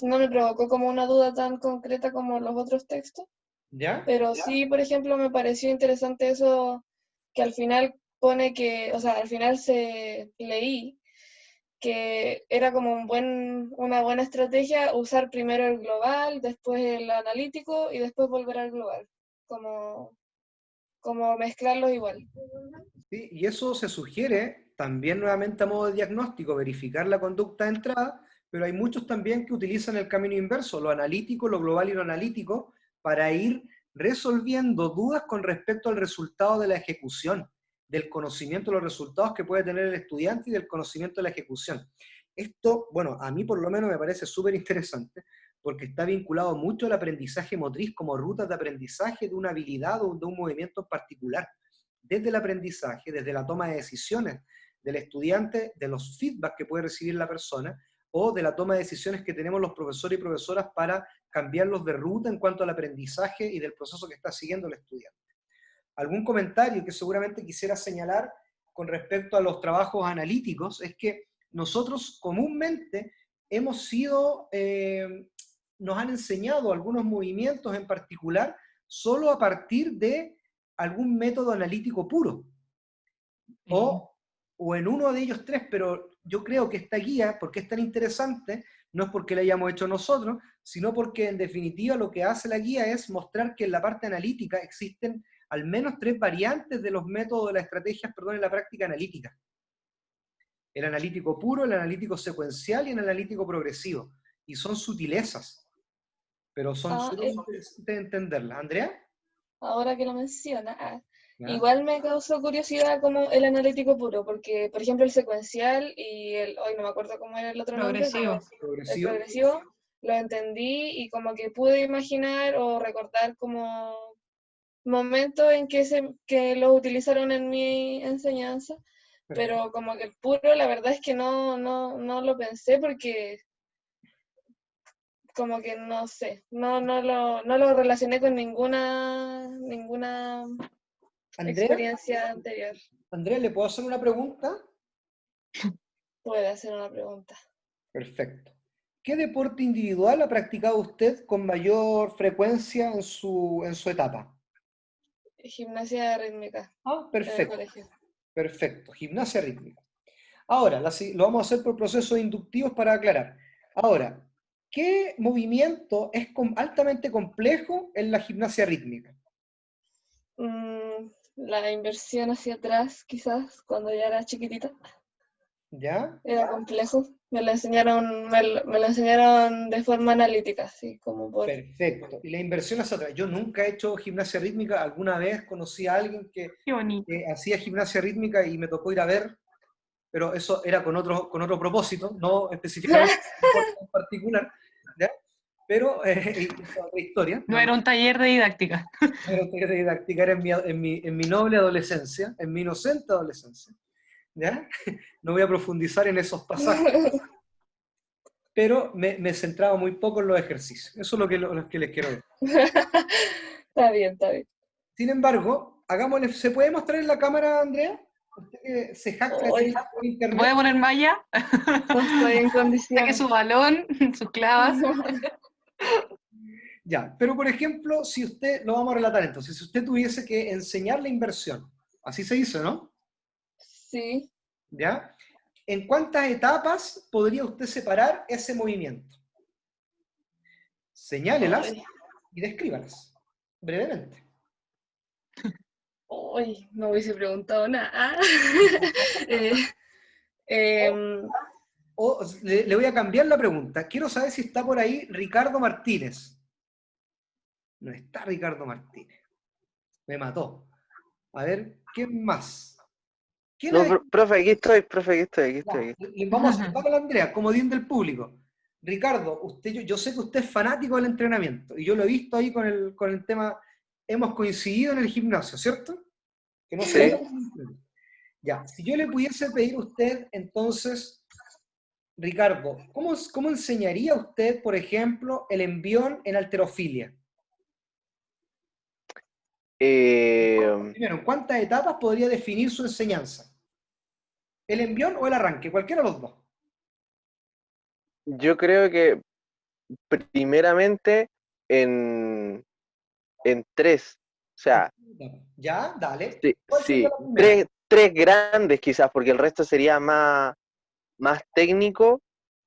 me provocó como una duda tan concreta como los otros textos. ¿Ya? Pero sí, por ejemplo, me pareció interesante eso que al final pone que, o sea, al final leí que era como una buena estrategia usar primero el global, después el analítico y después volver al global, como mezclarlos igual. Sí, y eso se sugiere también nuevamente a modo de diagnóstico, verificar la conducta de entrada, pero hay muchos también que utilizan el camino inverso, lo analítico, lo global y lo analítico, para ir resolviendo dudas con respecto al resultado de la ejecución, del conocimiento de los resultados que puede tener el estudiante y del conocimiento de la ejecución. Esto, bueno, a mí por lo menos me parece súper interesante, porque está vinculado mucho al aprendizaje motriz como rutas de aprendizaje de una habilidad o de un movimiento en particular. Desde el aprendizaje, desde la toma de decisiones del estudiante, de los feedbacks que puede recibir la persona, o de la toma de decisiones que tenemos los profesores y profesoras para cambiarlos de ruta en cuanto al aprendizaje y del proceso que está siguiendo el estudiante. ¿Algún comentario que seguramente quisiera señalar con respecto a los trabajos analíticos? Es que nosotros comúnmente nos han enseñado algunos movimientos en particular solo a partir de algún método analítico puro, o en uno de ellos tres, pero yo creo que esta guía, ¿por qué es tan interesante? No es porque la hayamos hecho nosotros, sino porque en definitiva lo que hace la guía es mostrar que en la parte analítica existen al menos 3 variantes de los métodos, de las estrategias, perdón, en la práctica analítica. El analítico puro, el analítico secuencial y el analítico progresivo. Y son sutilezas, pero son Ah, súper interesantes de entenderlas. ¿Andrea? ahora que lo menciona, ¿Ya? igual me causó curiosidad como el analítico puro, porque por ejemplo el secuencial y hoy no me acuerdo cómo era el otro nombre, Progresivo. pero el Progresivo. progresivo lo entendí y como que pude imaginar o recordar como momentos en que lo utilizaron en mi enseñanza, pero como que el puro la verdad es que no lo pensé porque como que no sé, no lo relacioné con ninguna Andrea, experiencia anterior. Andrea, ¿le puedo hacer una pregunta? Puede hacer una pregunta. Perfecto. ¿Qué deporte individual ha practicado usted con mayor frecuencia en su etapa? Gimnasia rítmica Ah, en el perfecto, colegio. perfecto. Gimnasia rítmica. Ahora, lo vamos a hacer por procesos inductivos para aclarar. Ahora, ¿qué movimiento es altamente complejo en la gimnasia rítmica? La inversión hacia atrás, quizás, cuando ya era chiquitita, ¿Ya? era complejo. Me lo enseñaron de forma analítica, así como por... Perfecto. Y la inversión hacia atrás. Yo nunca he hecho gimnasia rítmica. Alguna vez conocí a alguien que Qué bonito. hacía gimnasia rítmica y me tocó ir a ver, pero eso era con otro propósito, no específicamente en particular, ¿ya? Pero es otra historia. No era un taller de didáctica. Pero que didáctica era en mi noble adolescencia, en mi inocente adolescencia, ¿ya? No voy a profundizar en esos pasajes, pero me centraba muy poco en los ejercicios. Eso es lo que les quiero decir. Está bien, está bien. Sin embargo, hagámosle, ¿se puede mostrar en la cámara, Andrea? Usted que se jacta Hoy de por internet. ¿Puede poner malla? no estoy en Saque condiciones. su balón, sus clavas. Ya, pero por ejemplo, si usted, lo vamos a relatar entonces, si usted tuviese que enseñar la inversión, así se dice, ¿no? Sí. ¿Ya? ¿En cuántas etapas podría usted separar ese movimiento? Señálelas Hoy, y descríbalas, brevemente. hoy no hubiese preguntado nada. Eh, em, O le voy a cambiar la pregunta. Quiero saber si está por ahí Ricardo Martínez. No está Ricardo Martínez. Me mató. A ver, ¿quién más? ¿Quién No, hay? profe, aquí estoy, profe, aquí estoy, aquí estoy. Ya, Aquí estoy. le vamos a dar a la Andrea, comodín del público. Ricardo, yo sé que usted es fanático del entrenamiento y yo lo he visto ahí con el tema, hemos coincidido en el gimnasio, ¿cierto? Que no Sí. se... Ya, si yo le pudiese pedir a usted, entonces, Ricardo, ¿cómo enseñaría usted, por ejemplo, el envión en halterofilia? Primero, ¿en cuántas etapas podría definir su enseñanza? ¿El envión o el arranque? Cualquiera de los dos. Yo creo que primeramente en 3. O sea, ¿Ya? Dale. sí, ¿Cuál sería sí, la primera? tres grandes quizás, porque el resto sería más técnico,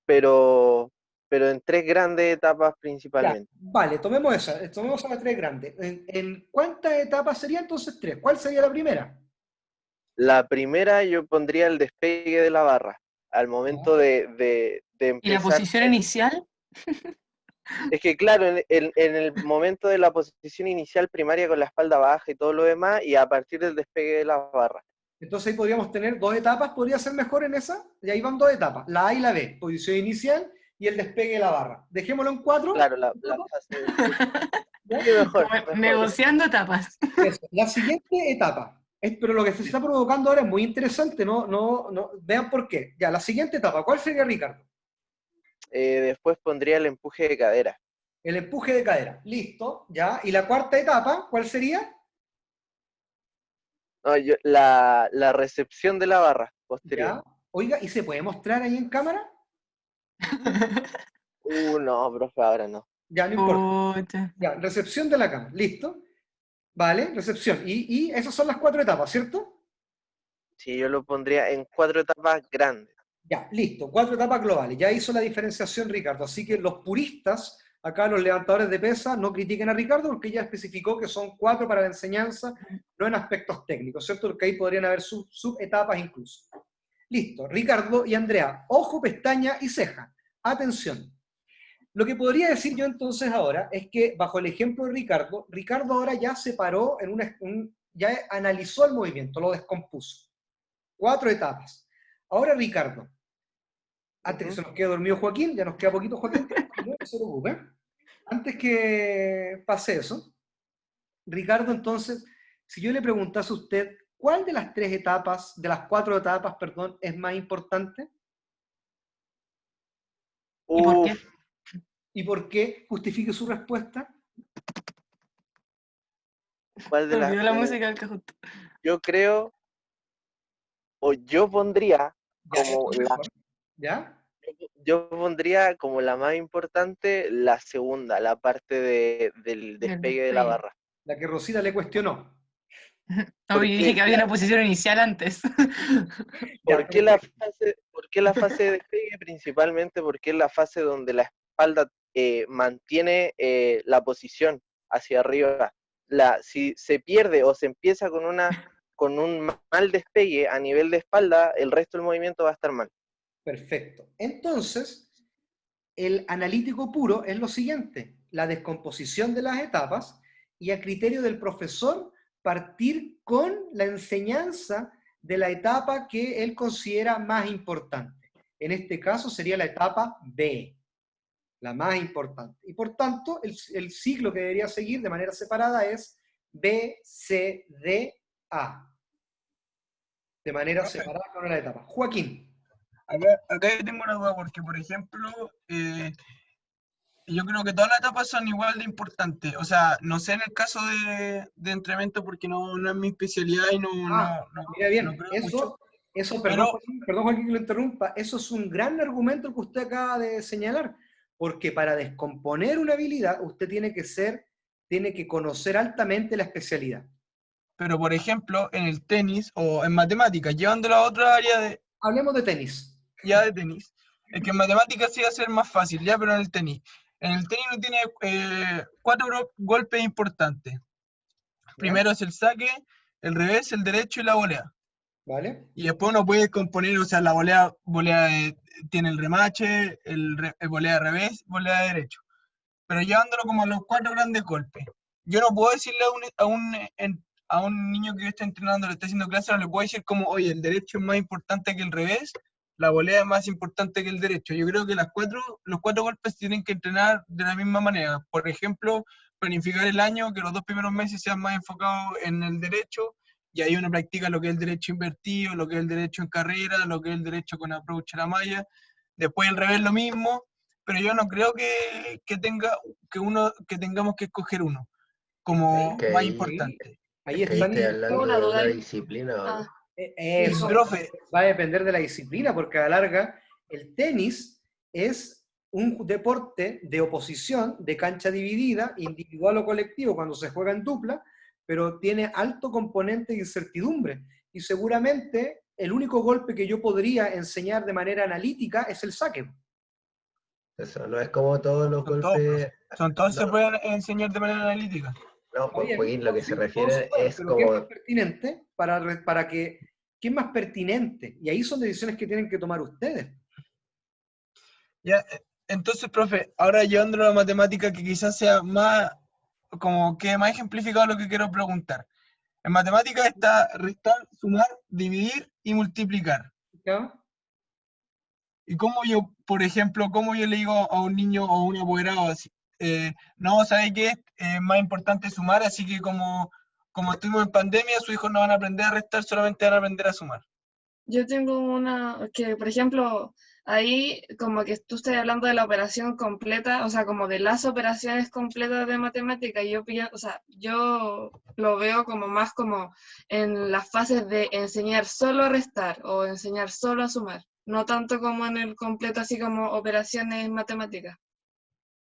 pero en 3 grandes etapas Ya, principalmente. vale, tomemos a las 3 grandes. ¿En cuántas etapas sería entonces 3? ¿Cuál sería la primera? La primera yo pondría el despegue de la barra, al momento de ¿Y la empezar. posición inicial? Es que claro, en el momento de la posición inicial primaria con la espalda baja y todo lo demás, y a partir del despegue de la barra. Entonces ahí podríamos tener 2 etapas, ¿podría ser mejor en esa? Y ahí van 2 etapas, la A y la B, posición inicial y el despegue de la barra. Dejémoslo en 4. Claro, la fase de... Sí, mejor, Como mejor. negociando etapas. Eso. La siguiente etapa, pero lo que se está provocando ahora es muy interesante, no, vean por qué. Ya, la siguiente etapa, ¿cuál sería, Ricardo? Después pondría el empuje de cadera. El empuje de cadera, listo, ya. ¿Y la cuarta etapa, cuál sería? No, la recepción de la barra posterior. Ya. Oiga, ¿y se puede mostrar ahí en cámara? No, profe, ahora no. Ya, no importa. Pucha. Ya, recepción de la cámara, listo. Vale, recepción. Y esas son las 4 etapas, ¿cierto? Sí, yo lo pondría en 4 etapas grandes. Ya, listo. 4 etapas globales. Ya hizo la diferenciación Ricardo. Así que los puristas, acá los levantadores de pesa, no critiquen a Ricardo porque ya especificó que son 4 para la enseñanza, no en aspectos técnicos, ¿cierto? Porque ahí podrían haber subetapas incluso. Listo. Ricardo y Andrea, ojo, pestaña y ceja. Atención. Lo que podría decir yo entonces ahora es que, bajo el ejemplo de Ricardo, Ricardo ahora ya separó, ya analizó el movimiento, lo descompuso. 4 etapas. Ahora, Ricardo, antes que se nos quede dormido Joaquín, ya nos queda poquito Joaquín, no se preocupe. Antes que pase eso, Ricardo, entonces, si yo le preguntase a usted, ¿cuál de las 3 etapas, de las 4 etapas, perdón, es más importante? ¿Y por qué? Uf, ¿Y por qué? Justifique su respuesta. ¿cuál Se de las olvidó la tres? música del Kahoot. Yo creo, o yo pondría Ya, como esto la, mejor. ¿Ya? yo pondría como la más importante la segunda, la parte del Del despegue de la despegue. barra. La que Rosita le cuestionó. No, yo dije Porque, que había una posición inicial antes. Ya, ¿por qué la perfecto. por qué la fase de despegue? Principalmente porque es la fase donde la espalda mantiene la posición hacia arriba. Si se pierde o se empieza con un mal despegue a nivel de espalda, el resto del movimiento va a estar mal. Perfecto. Entonces, el analítico puro es lo siguiente, la descomposición de las etapas y a criterio del profesor partir con la enseñanza de la etapa que él considera más importante. En este caso sería la etapa B, la más importante. Y por tanto, el ciclo que debería seguir de manera separada es B, C, D, A, de manera Profe, separada con la etapa. Joaquín. acá yo tengo una duda porque, por ejemplo, yo creo que todas las etapas son igual de importantes. O sea, no sé en el caso de entrenamiento porque no es mi especialidad y Mira no bien, creo mucho. eso, Pero, perdón Joaquín que lo interrumpa, eso es un gran argumento el que usted acaba de señalar, porque para descomponer una habilidad usted tiene que conocer altamente la especialidad. pero por ejemplo, en el tenis o en matemáticas, llevándolo a otra área Hablemos de tenis. ya de tenis, es que en matemáticas sí va a ser más fácil, ya, pero en el tenis. En el tenis uno tiene 4 golpes importantes. ¿Ya? Primero es el saque, el revés, el derecho y la volea. ¿Vale? Y después uno puede componer, o sea, la volea tiene el remache, el volea de revés, volea de derecho. Pero llevándolo como a los 4 grandes golpes. Yo no puedo decirle a un niño que está entrenando, le está haciendo clase, no le puedo decir como, oye, el derecho es más importante que el revés, la volea es más importante que el derecho. Yo creo que los 4 golpes se tienen que entrenar de la misma manera. Por ejemplo, planificar el año, que los 2 primeros meses sean más enfocados en el derecho, y ahí uno practica lo que es el derecho invertido, lo que es el derecho en carrera, lo que es el derecho con approach a la malla. Después el revés lo mismo, pero yo no creo que tengamos que escoger uno Es como que más Sí, importante. ahí es que ahí están. estoy Tengo hablando una de duda una ahí. disciplina, ¿o Ah, no? Y Eso profe, va a depender de la disciplina, porque a la larga el tenis es un deporte de oposición, de cancha dividida, individual o colectivo, cuando se juega en dupla, pero tiene alto componente de incertidumbre. Y seguramente el único golpe que yo podría enseñar de manera analítica es el saque. Eso, no es como todos los son todos, golpes. profe. Son todos No, se pueden enseñar de manera analítica. no, Está pues bien, Joaquín, lo que se sí, todos se refiere pueden, es pero ¿qué es más como, pertinente ¿qué es más pertinente? Y ahí son decisiones que tienen que tomar ustedes. Ya, entonces, profe, ahora llevándolo a la matemática que quizás sea más, como que más ejemplificado lo que quiero preguntar. En matemática está restar, sumar, dividir y multiplicar. ¿Ya? Y cómo yo, por ejemplo, cómo yo le digo a un niño o a un apoderado así, no, ¿sabe qué? Es más importante sumar, así que como estuvimos en pandemia, sus hijos no van a aprender a restar, solamente van a aprender a sumar. yo tengo una, que por ejemplo, ahí como que tú estás hablando de la operación completa, o sea, como de las operaciones completas de matemática, y o sea, yo lo veo como más como en las fases de enseñar solo a restar o enseñar solo a sumar, no tanto como en el completo, así como operaciones matemáticas.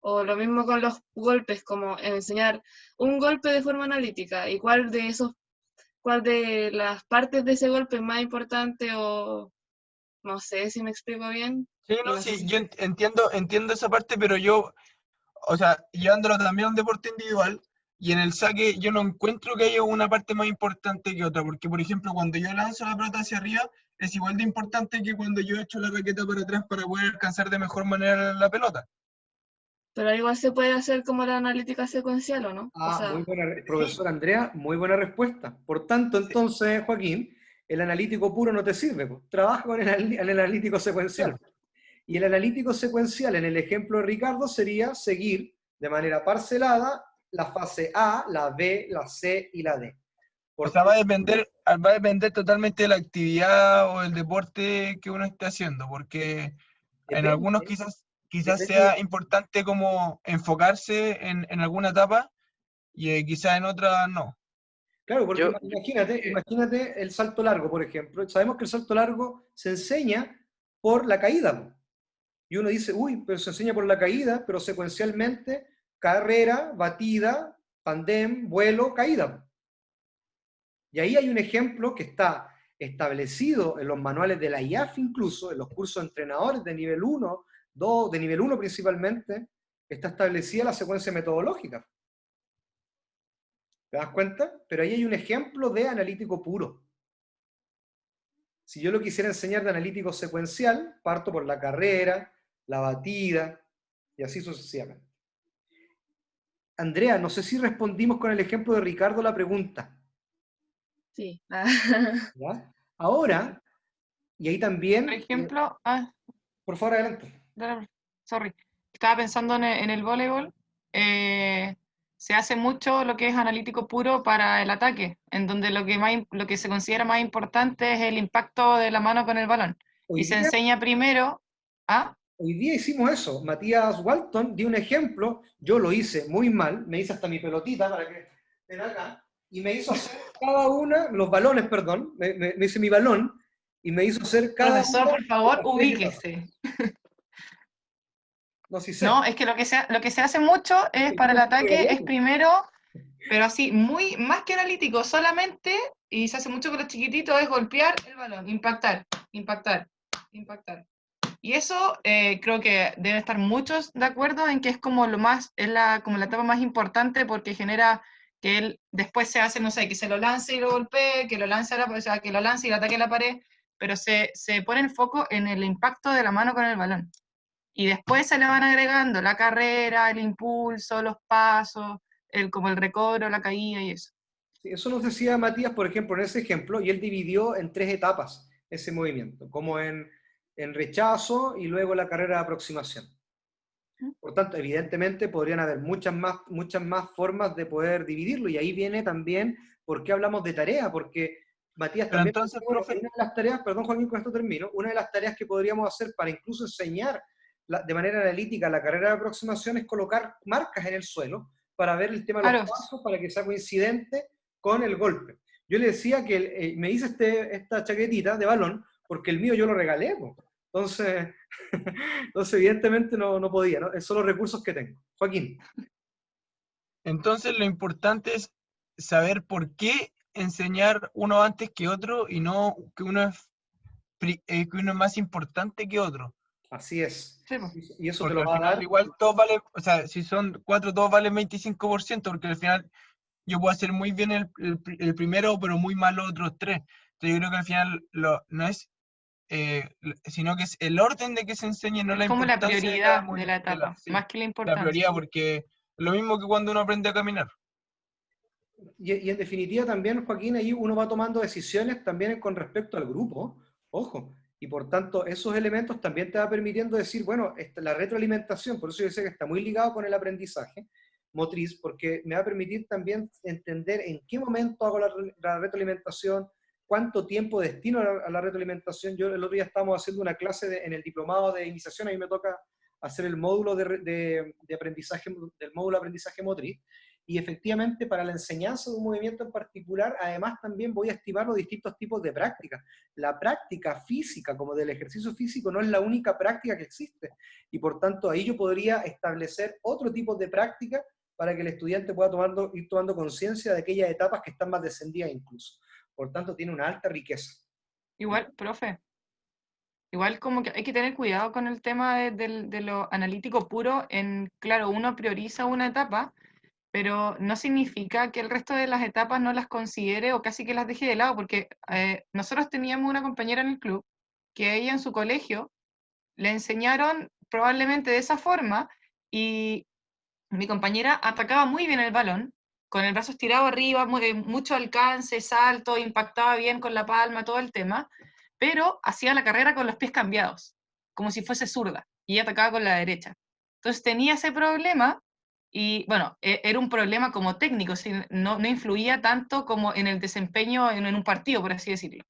O lo mismo con los golpes, como enseñar un golpe de forma analítica y cuál de las partes de ese golpe es más importante No sé si me explico bien. Sí, Y no, no sé sí, si... yo entiendo esa parte, pero yo, o sea, llevándolo también a un deporte individual, y en el saque yo no encuentro que haya una parte más importante que otra, porque por ejemplo, cuando yo lanzo la pelota hacia arriba, es igual de importante que cuando yo echo la raqueta para atrás para poder alcanzar de mejor manera la pelota. Pero igual se puede hacer como la analítica secuencial, ¿o no? O Ah, muy sea, buena, Sí, profesor Andrea, muy buena respuesta. Por tanto, sí, entonces, Joaquín, el analítico puro no te sirve, pues. Trabaja con el analítico secuencial. claro. Y el analítico secuencial, en el ejemplo de Ricardo, sería seguir de manera parcelada la fase A, la B, la C y la D. O ¿Por sea, qué? va a depender totalmente de la actividad o el deporte que uno esté haciendo, porque en algunos Depende, quizás depende sea importante como enfocarse en alguna etapa y quizás en otra no. claro, porque Yo imagínate, imagínate el salto largo, por ejemplo. Sabemos que el salto largo se enseña por la caída, po. Y uno dice, uy, pero se enseña por la caída, pero secuencialmente, carrera, batida, tandem, vuelo, caída. Y ahí hay un ejemplo que está establecido en los manuales de la IAF incluso, en los cursos de entrenadores de nivel 1, 2, de nivel 1 principalmente, está establecida la secuencia metodológica. ¿Te das cuenta? Pero ahí hay un ejemplo de analítico puro. Si yo lo quisiera enseñar de analítico secuencial, parto por la carrera, la batida, y así sucesivamente. Andrea, no sé si respondimos con el ejemplo de Ricardo la pregunta, sí. ¿ya? Ahora, y ahí Por también, ejemplo, por favor, adelante. sorry, estaba pensando en el voleibol. eh, Se hace mucho lo que es analítico puro para el ataque, en donde lo que se considera más importante es el impacto de la mano con el balón. Hoy Y se día, enseña primero a... hoy día hicimos eso. Matías Walton dio un ejemplo, yo lo hice muy mal, me hice hasta mi pelotita para que estén acá, y me hizo hacer cada una, los balones, perdón, me hice mi balón, y me hizo hacer cada Profesor, una por de favor, las tres etapas. ubíquese. No, sí sé. No, es que lo que se hace mucho es Yo para me el estoy ataque, es regalando. primero, pero así, muy, más que analítico, solamente, y se hace mucho con los chiquititos, es golpear el balón, impactar, impactar, impactar. Y eso creo que deben estar muchos de acuerdo en que es como lo más, es como la etapa más importante porque genera que él después se hace, no sé, que se lo lance y lo golpee, que lo lance, o sea, que lo lance y lo ataque a la pared, pero se pone el foco en el impacto de la mano con el balón. Y después se le van agregando la carrera, el impulso, los pasos, como el recobro, la caída y eso. Sí, eso nos decía Matías, por ejemplo, en ese ejemplo, y él dividió en tres etapas ese movimiento, como en rechazo y luego la carrera de aproximación. Por tanto, evidentemente podrían haber muchas más formas de poder dividirlo, y ahí viene también por qué hablamos de tarea, porque Matías Pero también, entonces, una profe, de las tareas, perdón Joaquín, con esto termino, una de las tareas que podríamos hacer para incluso enseñar de manera analítica la carrera de aproximación es colocar marcas en el suelo para ver el tema de los Claro, pasos, para que sea coincidente con el golpe. Yo le decía que me hice esta chaquetita de balón porque el mío yo lo regalé, po. Entonces, entonces evidentemente no podía, ¿no? Esos son los recursos que tengo. Joaquín. entonces lo importante es saber por qué enseñar uno antes que otro y no que uno es más importante que otro. Así es. sí, po. Y eso te Porque lo al va a final dar. igual todos valen, o sea, si son cuatro, todos valen 25%, porque al final yo puedo hacer muy bien el primero, pero muy mal los otros tres. Entonces yo creo que al final no es, sino que es el orden de que se enseñe, no Es la como la importancia de cada prioridad de la movimiento, etapa, sí, más que la la importancia. prioridad, porque es lo mismo que cuando uno aprende a caminar. Y en definitiva también, Joaquín, ahí uno va tomando decisiones también con respecto al grupo, ojo, y por tanto esos elementos también te va permitiendo decir, bueno, la retroalimentación, por eso yo sé que está muy ligado con el aprendizaje motriz, porque me va a permitir también entender en qué momento hago la retroalimentación, cuánto tiempo destino a la retroalimentación. Yo el otro día estábamos haciendo una clase en el diplomado de iniciación, a mí me toca hacer el módulo de aprendizaje, del módulo de aprendizaje motriz, y efectivamente para la enseñanza de un movimiento en particular, además también voy a estimar los distintos tipos de prácticas. La práctica física, como del ejercicio físico, no es la única práctica que existe. Y por tanto, ahí yo podría establecer otro tipo de práctica para que el estudiante pueda ir tomando conciencia de aquellas etapas que están más descendidas incluso. Por tanto, tiene una alta riqueza. Igual, profe, Igual como que hay que tener cuidado con el tema de lo analítico puro. Claro, uno prioriza una etapa, pero no significa que el resto de las etapas no las considere o casi que las deje de lado, porque nosotros teníamos una compañera en el club que a ella en su colegio le enseñaron probablemente de esa forma y mi compañera atacaba muy bien el balón, con el brazo estirado arriba, mucho alcance, salto, impactaba bien con la palma, todo el tema, pero hacía la carrera con los pies cambiados, como si fuese zurda, y ella atacaba con la derecha. Entonces tenía ese problema, y bueno, era un problema como técnico, no influía tanto como en el desempeño en un partido, por así decirlo.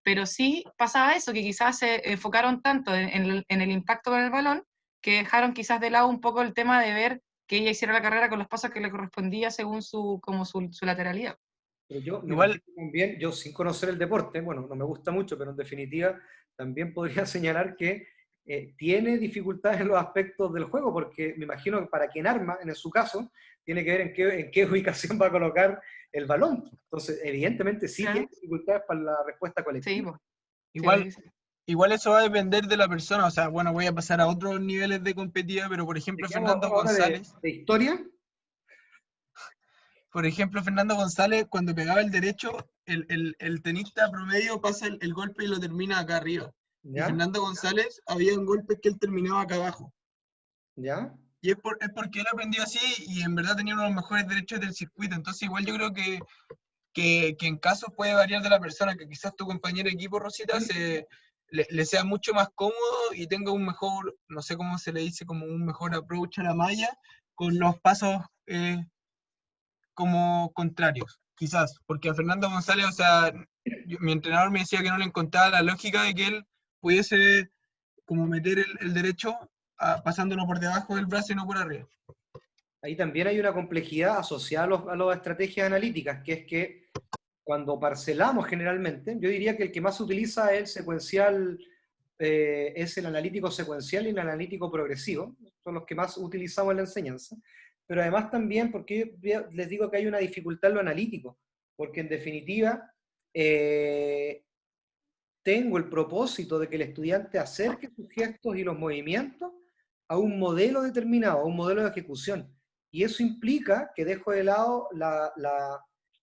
Pero sí pasaba eso, que quizás se enfocaron tanto en el impacto con el balón, que dejaron quizás de lado un poco el tema de ver que ella hiciera la carrera con los pasos que le correspondía según su lateralidad. Pero yo me Igual, imagino también, yo sin conocer el deporte, bueno, no me gusta mucho, pero en definitiva también podría señalar que tiene dificultades en los aspectos del juego, porque me imagino que para quien arma, en su caso, tiene que ver en qué ubicación va a colocar el balón. Entonces, evidentemente sí ¿Ya? tiene dificultades para la respuesta Sí, colectiva. pues. igual, Sí. igual eso va a depender de la persona, o sea, bueno, voy a pasar a otros niveles de competitividad, pero ¿De qué vamos ahora de historia? Por ejemplo, Fernando González, cuando pegaba el derecho, el tenista promedio pasa el golpe y lo termina acá arriba. Y ¿Ya? Fernando González, había un golpe que él terminaba acá abajo. ¿Ya? Y es porque él aprendió así y en verdad tenía uno de los mejores derechos del circuito. Entonces, igual yo creo que en casos puede variar de la persona, que quizás tu compañero de equipo, Rosita, le sea mucho más cómodo y tenga un mejor, no sé cómo se le dice, como un mejor approach a la malla con los pasos como contrarios, quizás, porque a Fernando González, o sea, mi entrenador me decía que no le encontraba la lógica de que él pudiese como meter el derecho pasándolo por debajo del brazo y no por arriba. Ahí también hay una complejidad asociada a las estrategias analíticas, que es que cuando parcelamos generalmente, yo diría que el que más se utiliza es el secuencial, es el analítico secuencial y el analítico progresivo, son los que más utilizamos en la enseñanza, pero además también porque yo les digo que hay una dificultad en lo analítico, porque en definitiva tengo el propósito de que el estudiante acerque sus gestos y los movimientos a un modelo determinado, a un modelo de ejecución. Y eso implica que dejo de lado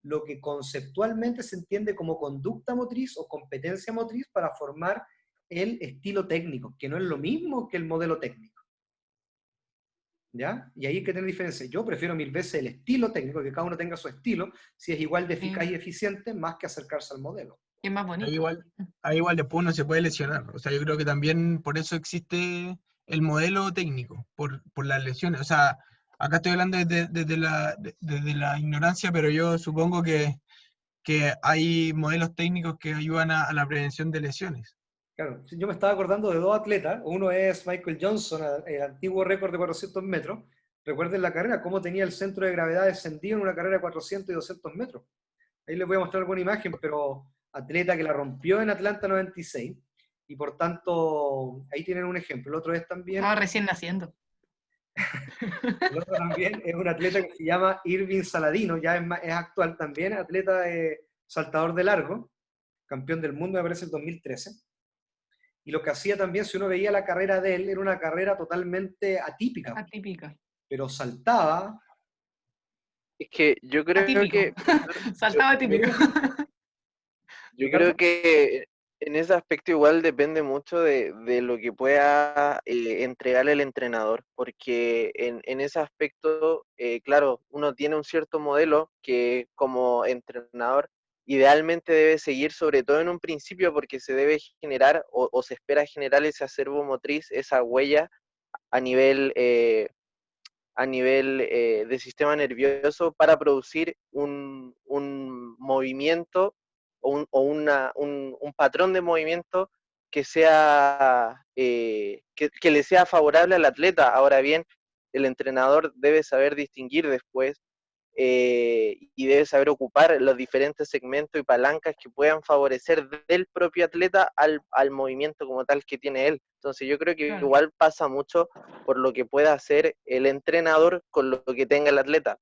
lo que conceptualmente se entiende como conducta motriz o competencia motriz para formar el estilo técnico, que no es lo mismo que el modelo técnico. ¿Ya? Y ahí hay que tener diferencia. Yo prefiero mil veces el estilo técnico, que cada uno tenga su estilo, si es igual de eficaz y eficiente, más que acercarse al modelo. Y es más Ahí bonito. igual, ahí igual después uno se puede lesionar. O sea, yo creo que también por eso existe el modelo técnico, por las lesiones. O sea, acá estoy hablando desde la ignorancia, pero yo supongo que hay modelos técnicos que ayudan a la prevención de lesiones. Claro, yo me estaba acordando de dos atletas. Uno es Michael Johnson, el antiguo récord de 400 metros. Recuerden la carrera, cómo tenía el centro de gravedad descendido en una carrera de 400 y 200 metros. Ahí les voy a mostrar alguna imagen, pero atleta que la rompió en Atlanta 96. Y por tanto, ahí tienen un ejemplo. El otro es también, Estaba recién naciendo. el otro también es un atleta que se llama Irving Saladino, ya es actual también, atleta de saltador de largo, campeón del mundo, me parece, el 2013. Y lo que hacía también, si uno veía la carrera de él, era una carrera totalmente atípica, Atípica. pero saltaba. Es que yo creo Atípico. que Saltaba atípico. yo creo que en ese aspecto igual depende mucho de lo que pueda entregar el entrenador, porque en ese aspecto, claro, uno tiene un cierto modelo que como entrenador idealmente debe seguir, sobre todo en un principio, porque se debe generar o se espera generar ese acervo motriz, esa huella a nivel, de sistema nervioso para producir un movimiento o un patrón de movimiento que sea que le sea favorable al atleta. Ahora bien, el entrenador debe saber distinguir después y debe saber ocupar los diferentes segmentos y palancas que puedan favorecer del propio atleta al movimiento como tal que tiene él. Entonces yo creo que Claro. igual pasa mucho por lo que pueda hacer el entrenador con lo que tenga el atleta.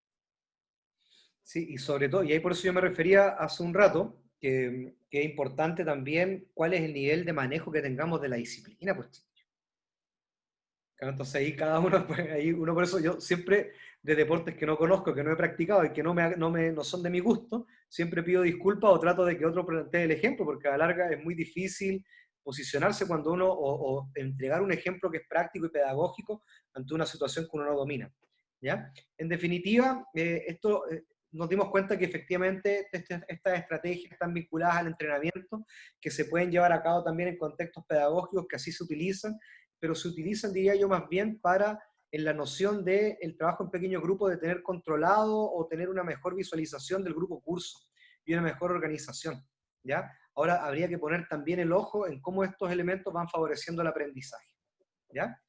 Sí, y sobre todo, y ahí por eso yo me refería hace un rato, que es importante también cuál es el nivel de manejo que tengamos de la disciplina, pues, chiquillos. Claro, entonces ahí cada uno, pues, ahí uno, por eso yo siempre, de deportes que no conozco, que no he practicado y que no son de mi gusto, siempre pido disculpas o trato de que otro plantee el ejemplo, porque a la larga es muy difícil posicionarse cuando uno, o entregar un ejemplo que es práctico y pedagógico ante una situación que uno no domina, ¿ya? En definitiva, nos dimos cuenta que efectivamente estas estrategias están vinculadas al entrenamiento, que se pueden llevar a cabo también en contextos pedagógicos que así se utilizan, pero se utilizan, diría yo, más bien para en la noción del trabajo en pequeños grupos, de tener controlado o tener una mejor visualización del grupo curso y una mejor organización, ¿ya? Ahora habría que poner también el ojo en cómo estos elementos van favoreciendo el aprendizaje, ¿ya?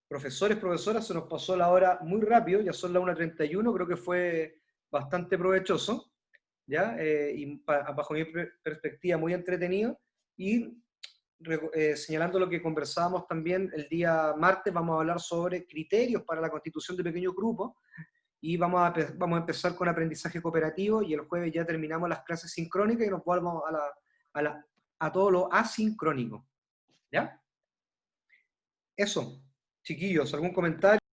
Profesores, profesoras, se nos pasó la hora muy rápido, ya son las 1:31, creo que fue bastante provechoso, ¿ya? Y bajo mi perspectiva muy entretenido, y señalando lo que conversábamos también el día martes, vamos a hablar sobre criterios para la constitución de pequeños grupos, y vamos a empezar con aprendizaje cooperativo, y el jueves ya terminamos las clases sincrónicas y nos volvamos a todo lo asincrónico, ¿ya? Eso, chiquillos, ¿algún comentario?